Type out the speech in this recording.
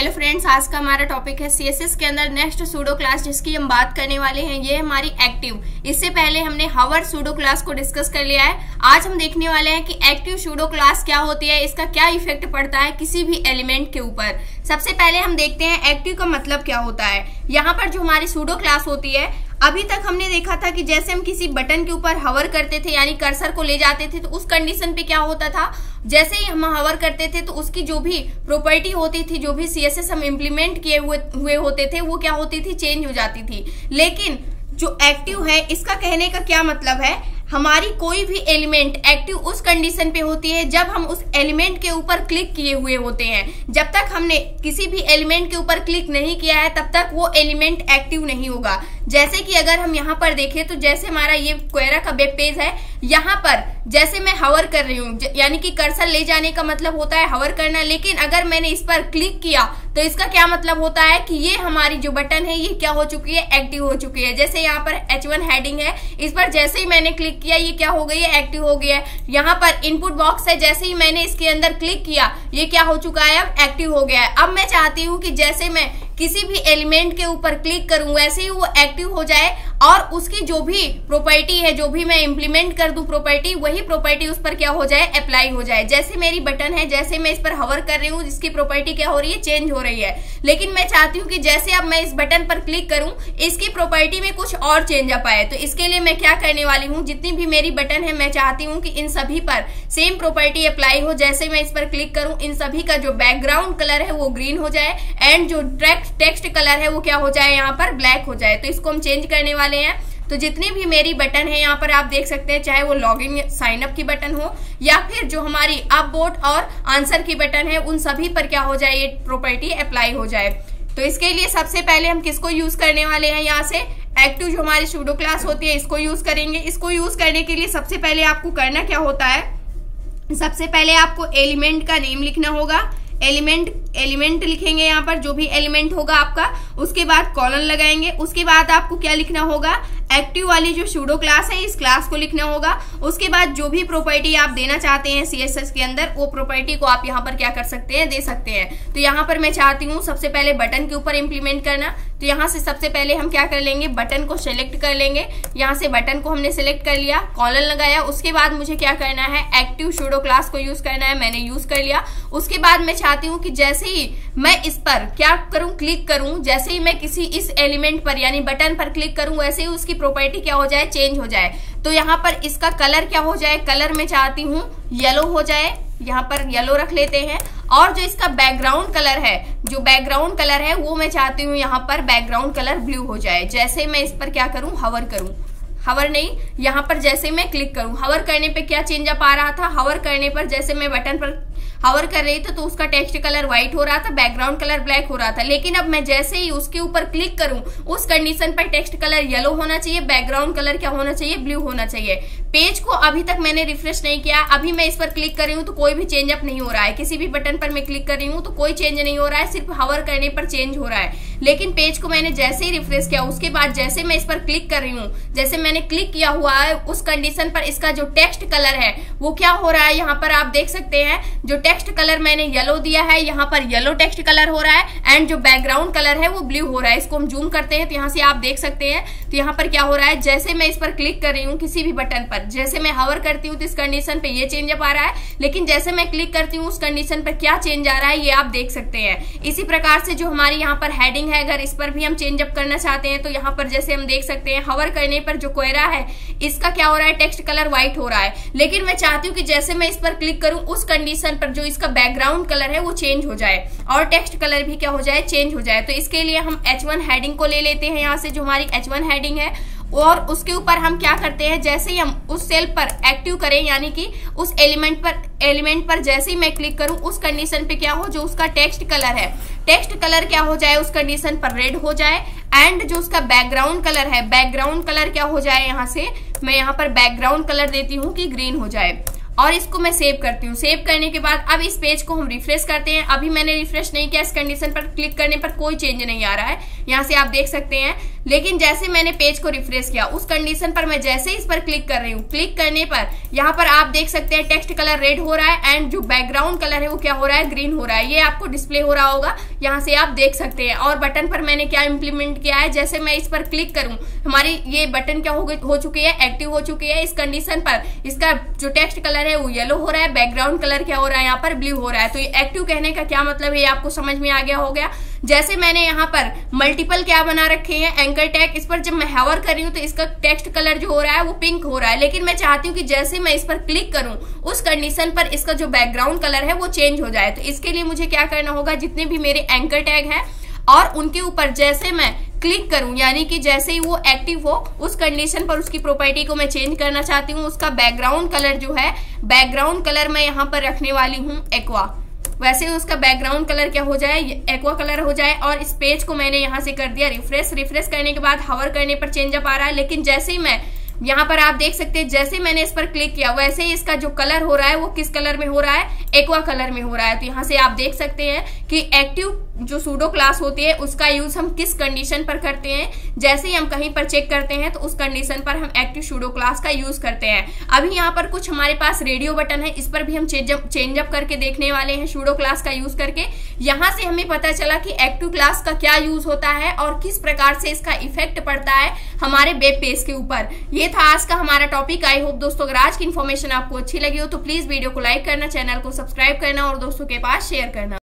Hello friends, आज का हमारा टॉपिक है सीएसएस के अंदर नेक्स्ट सूडो क्लास जिसकी हम बात करने वाले हैं। ये हमारी एक्टिव। इससे पहले हमने हावर सूडो क्लास को डिस्कस कर लिया है। आज हम देखने वाले हैं कि एक्टिव सूडो क्लास क्या होती है, इसका क्या इफेक्ट पड़ता है किसी भी एलिमेंट के ऊपर। सबसे पहले हम देखते हैं एक्टिव का मतलब क्या होता है। यहाँ पर जो हमारी सूडो क्लास होती है, अभी तक हमने देखा था कि जैसे हम किसी बटन के ऊपर हवर करते थे यानी कर्सर को ले जाते थे तो उस कंडीशन पे क्या होता था, जैसे ही हम हवर करते थे तो उसकी जो भी प्रॉपर्टी होती थी, जो भी सीएसएस हम इम्प्लीमेंट किए हुए होते थे, वो क्या होती थी, चेंज हो जाती थी। लेकिन जो एक्टिव है, इसका कहने का क्या मतलब है, हमारी कोई भी एलिमेंट एक्टिव उस कंडीशन पे होती है जब हम उस एलिमेंट के ऊपर क्लिक किए हुए होते हैं। जब तक हमने किसी भी एलिमेंट के ऊपर क्लिक नहीं किया है तब तक वो एलिमेंट एक्टिव नहीं होगा। जैसे कि अगर हम यहाँ पर देखें तो जैसे हमारा ये क्वेरा का वेब पेज है, यहाँ पर जैसे मैं हवर कर रही हूँ, यानी कि कर्सर ले जाने का मतलब होता है हवर करना। लेकिन अगर मैंने इस पर क्लिक किया तो इसका क्या मतलब होता है कि ये हमारी जो बटन है ये क्या हो चुकी है, एक्टिव हो चुकी है। जैसे यहाँ पर H1 हेडिंग है, इस पर जैसे ही मैंने क्लिक किया ये क्या हो गई है, एक्टिव हो गया है। यहाँ पर इनपुट बॉक्स है, जैसे ही मैंने इसके अंदर क्लिक किया ये क्या हो चुका है, अब एक्टिव हो गया है। अब मैं चाहती हूँ कि जैसे मैं किसी भी एलिमेंट के ऊपर क्लिक करूं वैसे ही वो एक्टिव हो जाए और उसकी जो भी प्रॉपर्टी है, जो भी मैं इंप्लीमेंट कर दूं प्रॉपर्टी, वही प्रॉपर्टी उस पर क्या हो जाए, अप्लाई हो जाए। जैसे मेरी बटन है, जैसे मैं इस पर हवर कर रही हूँ, जिसकी प्रॉपर्टी क्या हो रही है, चेंज हो रही है। लेकिन मैं चाहती हूँ कि जैसे अब मैं इस बटन पर क्लिक करूं इसकी प्रॉपर्टी में कुछ और चेंज अप आए। तो इसके लिए मैं क्या करने वाली हूँ, जितनी भी मेरी बटन है मैं चाहती हूँ कि इन सभी पर सेम प्रॉपर्टी अप्लाई हो। जैसे मैं इस पर क्लिक करूं इन सभी का जो बैकग्राउंड कलर है वो ग्रीन हो जाए एंड जो टेक्स्ट कलर है वो क्या हो जाए, यहाँ पर ब्लैक हो जाए। तो इसको हम चेंज करने वाले हैं। तो जितनी भी मेरी बटन है यहाँ पर आप देख सकते हैं, चाहे वो लॉगिन साइन अप की बटन हो या फिर जो हमारी अपवोट और आंसर की बटन है, उन सभी पर क्या हो जाए, ये प्रॉपर्टी अप्लाई हो जाए। तो इसके लिए सबसे पहले हम किसको यूज करने वाले हैं, यहाँ से एक्टिव जो हमारी सूडो क्लास होती है इसको यूज करेंगे। इसको यूज करने के लिए सबसे पहले आपको करना क्या होता है, सबसे पहले आपको एलिमेंट का नेम लिखना होगा। एलिमेंट लिखेंगे यहाँ पर, जो भी एलिमेंट होगा आपका, उसके बाद कॉलन लगाएंगे। उसके बाद आपको क्या लिखना होगा, एक्टिव वाली जो सूडो क्लास है इस क्लास को लिखना होगा। उसके बाद जो भी प्रॉपर्टी आप देना चाहते हैं सीएसएस के अंदर, वो प्रॉपर्टी को आप यहाँ पर क्या कर सकते हैं, दे सकते हैं। तो यहाँ पर मैं चाहती हूँ सबसे पहले बटन के ऊपर इंप्लीमेंट करना। तो यहाँ से सबसे पहले हम क्या कर लेंगे, बटन को सिलेक्ट कर लेंगे। यहाँ से बटन को हमने सिलेक्ट कर लिया, कॉलन लगाया। उसके बाद मुझे क्या करना है, एक्टिव सूडो क्लास को यूज करना है। मैंने यूज कर लिया। उसके बाद मैं चाहती हूँ कि जैसे ही मैं इस पर क्या करूं, क्लिक करूं, जैसे ही मैं किसी इस एलिमेंट पर यानी बटन पर क्लिक करूं वैसे ही उसकी प्रॉपर्टी क्या हो जाए, चेंज हो जाए। तो यहाँ पर इसका कलर क्या हो जाए, कलर मैं चाहती हूँ येलो हो जाए। यहाँ पर येलो रख लेते हैं। और जो इसका बैकग्राउंड कलर है, जो बैकग्राउंड कलर है वो मैं चाहती हूँ यहाँ पर बैकग्राउंड कलर ब्लू हो जाए। जैसे मैं इस पर क्या करूं, हवर करूं, हवर नहीं, यहाँ पर जैसे मैं क्लिक करूं, हवर करने पे क्या चेंज अप आ रहा था, हवर करने पर जैसे मैं बटन पर हवर कर रही थी तो उसका टेक्स्ट कलर व्हाइट हो रहा था, बैकग्राउंड कलर ब्लैक हो रहा था। लेकिन अब मैं जैसे ही उसके ऊपर क्लिक करूं उस कंडीशन पर टेक्स्ट कलर येलो होना चाहिए, बैकग्राउंड कलर क्या होना चाहिए, ब्लू होना चाहिए। पेज को अभी तक मैंने रिफ्रेश नहीं किया, अभी मैं इस पर क्लिक कर रही हूँ तो कोई भी चेंज अप नहीं हो रहा है। किसी भी बटन पर मैं क्लिक कर रही हूँ तो कोई चेंज नहीं हो रहा है, सिर्फ हवर करने पर चेंज हो रहा है। लेकिन पेज को मैंने जैसे ही रिफ्रेश किया, उसके बाद जैसे मैं इस पर क्लिक कर रही हूँ, जैसे मैंने क्लिक किया हुआ है उस कंडीशन पर इसका जो टेक्स्ट कलर है वो क्या हो रहा है, यहाँ पर आप देख सकते हैं जो टेक्स्ट कलर मैंने येलो दिया है, यहाँ पर येलो टेक्स्ट कलर हो रहा है एंड जो बैकग्राउंड कलर है वो ब्लू हो रहा है। इसको हम जूम करते हैं तो यहाँ से आप देख सकते हैं। तो यहाँ पर क्या हो रहा है, जैसे मैं इस पर क्लिक कर रही हूँ किसी भी बटन पर, जैसे मैं हवर करती हूँ तो इस कंडीशन पे ये चेंज अप आ रहा है, लेकिन जैसे मैं क्लिक करती हूँ उस कंडीशन पर क्या चेंज आ रहा है ये आप देख सकते हैं। इसी प्रकार से जो हमारी यहाँ पर हेडिंग है, अगर इस पर भी हम चेंज अप करना चाहते हैं तो यहाँ पर जैसे हम देख सकते हैं हवर करने पर जो क्वेरा है इसका क्या हो रहा है, टेक्स्ट कलर व्हाइट हो रहा है। लेकिन मैं चाहती हूँ कि जैसे मैं इस पर क्लिक करूँ उस कंडीशन पर जो इसका बैकग्राउंड कलर है वो चेंज हो जाए और टेक्स्ट कलर भी क्या हो जाए, चेंज हो जाए। तो इसके लिए हम H1 हेडिंग को ले लेते हैं, यहाँ से जो हमारी H1 हेडिंग है, और उसके ऊपर हम क्या करते हैं, जैसे ही हम उस सेल पर एक्टिव करें यानी कि उस एलिमेंट पर जैसे ही मैं क्लिक करूं उस कंडीशन पे क्या हो, जो उसका टेक्स्ट कलर है, टेक्स्ट कलर क्या हो जाए, उस कंडीशन पर रेड हो जाए एंड जो उसका बैकग्राउंड कलर है, बैकग्राउंड कलर क्या हो जाए, यहाँ से मैं यहाँ पर बैकग्राउंड कलर देती हूँ कि ग्रीन हो जाए। और इसको मैं सेव करती हूँ। सेव करने के बाद अब इस पेज को हम रिफ्रेश करते हैं। अभी मैंने रिफ्रेश नहीं किया, इस कंडीशन पर क्लिक करने पर कोई चेंज नहीं आ रहा है, यहाँ से आप देख सकते हैं। लेकिन जैसे मैंने पेज को रिफ्रेश किया उस कंडीशन पर मैं जैसे इस पर क्लिक कर रही हूँ, क्लिक करने पर यहाँ पर आप देख सकते हैं टेक्स्ट कलर रेड हो रहा है एंड जो बैकग्राउंड कलर है वो क्या हो रहा है, ग्रीन हो रहा है। ये आपको डिस्प्ले हो रहा होगा, यहाँ से आप देख सकते हैं। और बटन पर मैंने क्या इंप्लीमेंट किया है, जैसे मैं इस पर क्लिक करूं हमारी ये बटन क्या हो चुकी है, एक्टिव हो चुकी है। इस कंडीशन पर इसका जो टेक्स्ट कलर है वो येलो हो रहा है, बैकग्राउंड कलर क्या हो रहा है, यहाँ पर ब्लू हो रहा है। तो ये एक्टिव कहने का क्या मतलब है, ये आपको समझ में आ गया हो गया। जैसे मैंने यहाँ पर मल्टीपल क्या बना रखे हैं, एंकर टैग, इस पर जब मैं हवर कर रही हूँ तो इसका टेक्स्ट कलर जो हो रहा है वो पिंक हो रहा है। लेकिन मैं चाहती हूँ कि जैसे मैं इस पर क्लिक करूं उस कंडीशन पर इसका जो बैकग्राउंड कलर है वो चेंज हो जाए। तो इसके लिए मुझे क्या करना होगा, जितने भी मेरे एंकर टैग है और उनके ऊपर जैसे मैं क्लिक करूं, यानी कि जैसे ही वो एक्टिव हो उस कंडीशन पर उसकी प्रॉपर्टी को मैं चेंज करना चाहती हूँ। उसका बैकग्राउंड कलर जो है, बैकग्राउंड कलर मैं यहाँ पर रखने वाली हूँ एक्वा। वैसे उसका बैकग्राउंड कलर क्या हो जाए, एक्वा कलर हो जाए। और इस पेज को मैंने यहाँ से कर दिया रिफ्रेश। रिफ्रेश करने के बाद हवर करने पर चेंजअप आ रहा है। लेकिन जैसे ही मैं यहाँ पर आप देख सकते हैं जैसे मैंने इस पर क्लिक किया वैसे ही इसका जो कलर हो रहा है वो किस कलर में हो रहा है, एक्वा कलर में हो रहा है। तो यहाँ से आप देख सकते हैं कि एक्टिव जो सूडो क्लास होती है उसका यूज हम किस कंडीशन पर करते हैं। जैसे ही हम कहीं पर चेक करते हैं तो उस कंडीशन पर हम एक्टिव सूडो क्लास का यूज करते हैं। अभी यहाँ पर कुछ हमारे पास रेडियो बटन है, इस पर भी हम चेंजअप करके देखने वाले हैं सूडो क्लास का यूज करके। यहाँ से हमें पता चला कि एक्टिव क्लास का क्या यूज होता है और किस प्रकार से इसका इफेक्ट पड़ता है हमारे वेब पेज के ऊपर। ये था आज का हमारा टॉपिक। आई होप दोस्तों अगर आज की इन्फॉर्मेशन आपको अच्छी लगी हो तो प्लीज वीडियो को लाइक करना, चैनल को सब्सक्राइब करना और दोस्तों के पास शेयर करना।